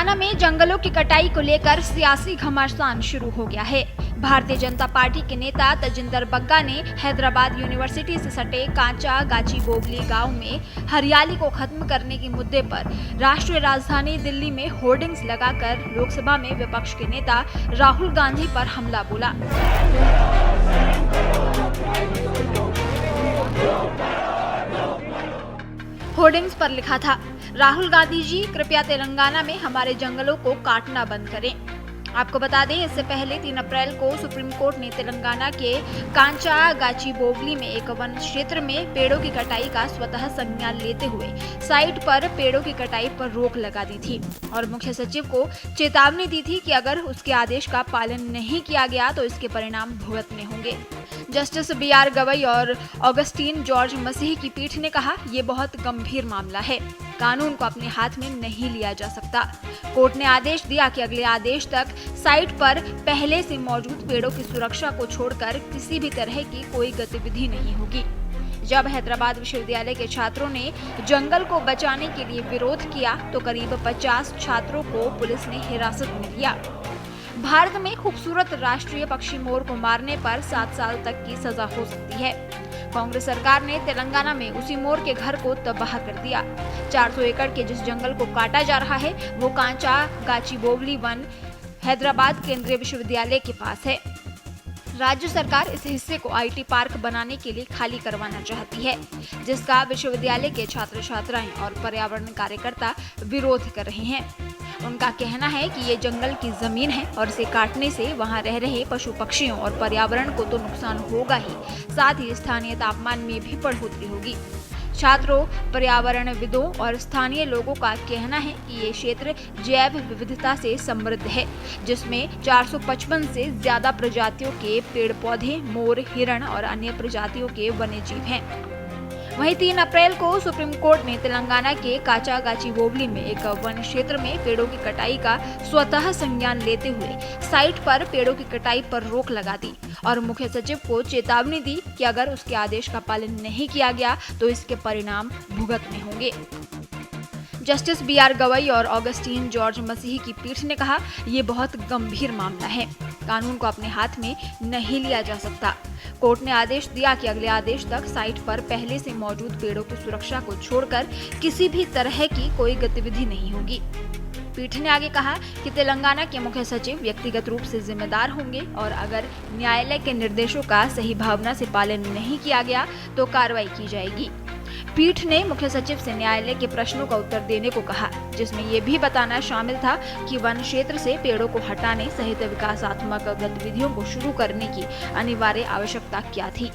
तेलंगाना में जंगलों की कटाई को लेकर सियासी घमासान शुरू हो गया है। भारतीय जनता पार्टी के नेता तजिंदर बग्गा ने हैदराबाद यूनिवर्सिटी से सटे कांचा गाचीबोवली गांव में हरियाली को खत्म करने के मुद्दे पर राष्ट्रीय राजधानी दिल्ली में होर्डिंग्स लगाकर लोकसभा में विपक्ष के नेता राहुल गांधी पर हमला बोला। होर्डिंग्स पर लिखा था, राहुल गांधी जी कृपया तेलंगाना में हमारे जंगलों को काटना बंद करें। आपको बता दें, इससे पहले 3 अप्रैल को सुप्रीम कोर्ट ने तेलंगाना के कांचा गाचीबोवली में एक वन क्षेत्र में पेड़ों की कटाई का स्वतः संज्ञान लेते हुए साइट पर पेड़ों की कटाई पर रोक लगा दी थी और मुख्य सचिव को चेतावनी दी थी कि अगर उसके आदेश का पालन नहीं किया गया तो इसके परिणाम भुगतने होंगे। जस्टिस BR गवई और ऑगस्टीन जॉर्ज मसीह की पीठ ने कहा, ये बहुत गंभीर मामला है, कानून को अपने हाथ में नहीं लिया जा सकता। कोर्ट ने आदेश दिया कि अगले आदेश तक साइट पर पहले से मौजूद पेड़ों की सुरक्षा को छोड़कर किसी भी तरह की कोई गतिविधि नहीं होगी। जब हैदराबाद विश्वविद्यालय के छात्रों ने जंगल को बचाने के लिए विरोध किया तो करीब 50 छात्रों को पुलिस ने हिरासत में लिया। भारत में खूबसूरत राष्ट्रीय पक्षी मोर को मारने पर 7 साल तक की सजा हो सकती है। कांग्रेस सरकार ने तेलंगाना में उसी मोर के घर को तबाह कर दिया। 400 एकड़ के जिस जंगल को काटा जा रहा है वो कांचा गाचीबोवली वन हैदराबाद केंद्रीय विश्वविद्यालय के पास है। राज्य सरकार इस हिस्से को IT पार्क बनाने के लिए खाली करवाना चाहती है, जिसका विश्वविद्यालय के छात्र छात्राएं और पर्यावरण कार्यकर्ता विरोध कर रहे हैं। उनका कहना है कि ये जंगल की जमीन है और इसे काटने से वहां रह रहे पशु पक्षियों और पर्यावरण को तो नुकसान होगा ही, साथ ही स्थानीय तापमान में भी बढ़ोतरी होगी। छात्रों, पर्यावरणविदों और स्थानीय लोगों का कहना है कि ये क्षेत्र जैव विविधता से समृद्ध है, जिसमें 455 से ज्यादा प्रजातियों के पेड़ पौधे, मोर, हिरण और अन्य प्रजातियों के वन्यजीव हैं। वहीं 3 अप्रैल को सुप्रीम कोर्ट ने तेलंगाना के कांचा गाचीबोवली में एक वन क्षेत्र में पेड़ों की कटाई का स्वतः संज्ञान लेते हुए साइट पर पेड़ों की कटाई पर रोक लगा दी और मुख्य सचिव को चेतावनी दी कि अगर उसके आदेश का पालन नहीं किया गया तो इसके परिणाम भुगतने होंगे। जस्टिस BR गवई और ऑगस्टीन जॉर्ज मसीह की पीठ ने कहा, ये बहुत गंभीर मामला है, कानून को अपने हाथ में नहीं लिया जा सकता। कोर्ट ने आदेश दिया कि अगले आदेश तक साइट पर पहले से मौजूद पेड़ों की सुरक्षा को छोड़कर किसी भी तरह की कोई गतिविधि नहीं होगी। पीठ ने आगे कहा कि तेलंगाना के मुख्य सचिव व्यक्तिगत रूप से जिम्मेदार होंगे और अगर न्यायालय के निर्देशों का सही भावना से पालन नहीं किया गया तो कार्रवाई की जाएगी। पीठ ने मुख्य सचिव से न्यायालय के प्रश्नों का उत्तर देने को कहा, जिसमें ये भी बताना शामिल था कि वन क्षेत्र से पेड़ों को हटाने सहित विकासात्मक गतिविधियों को शुरू करने की अनिवार्य आवश्यकता क्या थी।